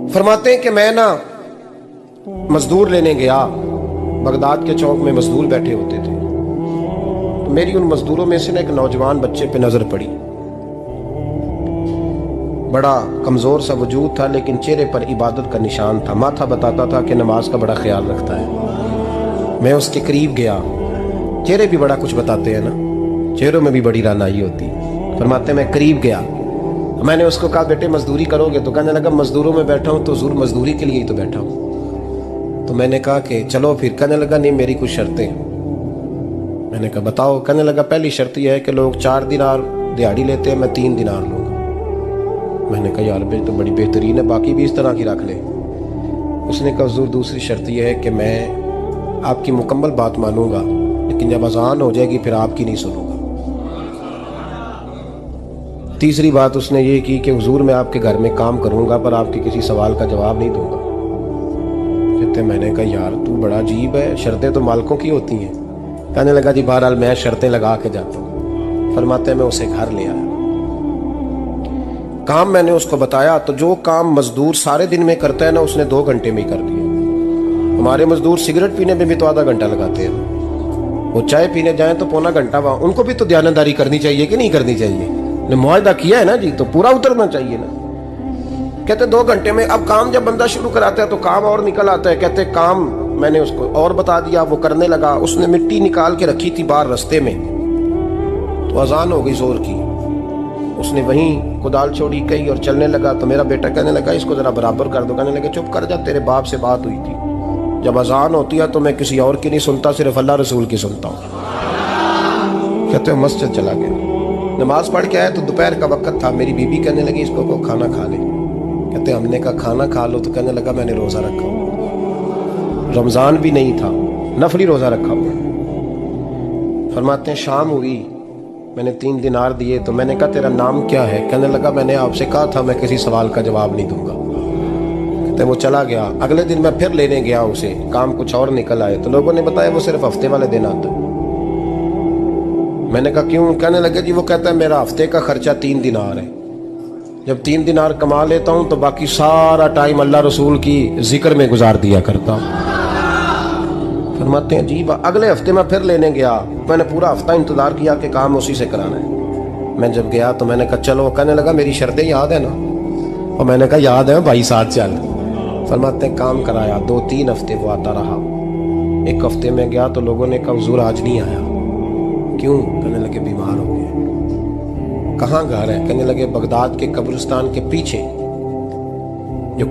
फरमाते हैं कि मैं ना मजदूर लेने गया, बगदाद के चौक में मजदूर बैठे होते थे। तो मेरी उन मजदूरों में से ना एक नौजवान बच्चे पे नजर पड़ी। बड़ा कमजोर सा वजूद था, लेकिन चेहरे पर इबादत का निशान था। माथा बताता था कि नमाज का बड़ा ख्याल रखता है। मैं उसके करीब गया। चेहरे भी बड़ा कुछ बताते हैं ना, चेहरों में भी बड़ी रानाई होती है। फरमाते मैं करीब गया, मैंने उसको कहा बेटे मजदूरी करोगे? तो कहने लगा मजदूरों में बैठा हूँ तो जरूर मजदूरी के लिए ही तो बैठा हूँ। तो मैंने कहा कि चलो फिर। कहने लगा नहीं, मेरी कुछ शर्तें। मैंने कहा बताओ? कहने लगा पहली शर्त यह है कि लोग 4 दिनार दिहाड़ी लेते हैं, मैं 3 दिनार लूँगा। मैंने कहा यार भाई तो बड़ी बेहतरीन है, बाकी भी इस तरह की रख ले। उसने कहा हुजूर दूसरी शर्त यह है कि मैं आपकी मुकम्मल बात मानूंगा, लेकिन जब अजान हो जाएगी फिर आपकी नहीं सुनूंगा। तीसरी बात उसने ये की कि हुजूर मैं आपके घर में काम करूंगा पर आपके किसी सवाल का जवाब नहीं दूंगा। कहते मैंने कहा यार तू बड़ा अजीब है, शर्तें तो मालिकों की होती हैं। कहने लगा जी बहरहाल मैं शर्तें लगा के जाता हूँ। फरमाते मैं उसे घर ले आया। काम मैंने उसको बताया तो जो काम मजदूर सारे दिन में करता है ना, उसने 2 घंटे में ही कर दिया। हमारे मजदूर सिगरेट पीने में भी तो आधा घंटा लगाते हैं, वो चाय पीने जाए तो पौना घंटा। वहां उनको भी तो दयानतदारी करनी चाहिए कि नहीं करनी चाहिए? ने मुआहदा किया है ना जी, तो पूरा उतरना चाहिए ना। कहते 2 घंटे में। अब काम जब बंदा शुरू कराता है तो काम और निकल आता है। कहते काम मैंने उसको और बता दिया, वो करने लगा। उसने मिट्टी निकाल के रखी थी बाहर रास्ते में, तो अजान हो गई जोर की। उसने वहीं कुदाल छोड़ी कही और चलने लगा। तो मेरा बेटा कहने लगा इसको जरा बराबर कर दो। कहने लगे चुप कर जा, तेरे बाप से बात हुई थी। जब अजान होती है तो मैं किसी और की नहीं सुनता, सिर्फ अल्लाह रसूल की सुनता हूँ। कहते मस्जिद चला गया, नमाज पढ़ के आया तो दोपहर का वक्त था। मेरी बीबी कहने लगी इसको को खाना खा ले। कहते हमने कहा खाना खा लो। तो कहने लगा मैंने रोजा रखा हुआ, रमजान भी नहीं था, नफली रोजा रखा हुआ। फरमाते हैं शाम हुई, मैंने 3 दिनार दिए। तो मैंने कहा तेरा नाम क्या है? कहने लगा मैंने आपसे कहा था मैं किसी सवाल का जवाब नहीं दूंगा। कहते वो चला गया। अगले दिन मैं फिर लेने गया उसे, काम कुछ और निकल आए। तो लोगों ने बताया वो सिर्फ हफ्ते वाले दिन आता है। मैंने कहा क्यों? कहने लगे जी वो कहता है मेरा हफ्ते का खर्चा 3 दिनार है। जब 3 दिनार कमा लेता हूं तो बाकी सारा टाइम अल्लाह रसूल की जिक्र में गुजार दिया करता हूं। फरमाते हैं अजीब। अगले हफ्ते मैं फिर लेने गया। मैंने पूरा हफ्ता इंतजार किया कि काम उसी से कराना है। मैं जब गया तो मैंने कहा चलो। कहने लगा मेरी शर्तें याद है ना? और मैंने कहा याद है भाई, साथ चल। फरमाते हैं काम कराया। 2-3 हफ्ते वो आता रहा। एक हफ्ते में गया तो लोगों ने कहा हुजूर आज नहीं आया। क्यों? कहने लगे बीमार हो गए। कहाँ घर है? कहने लगे बगदाद के कब्रिस्तान के पीछे जो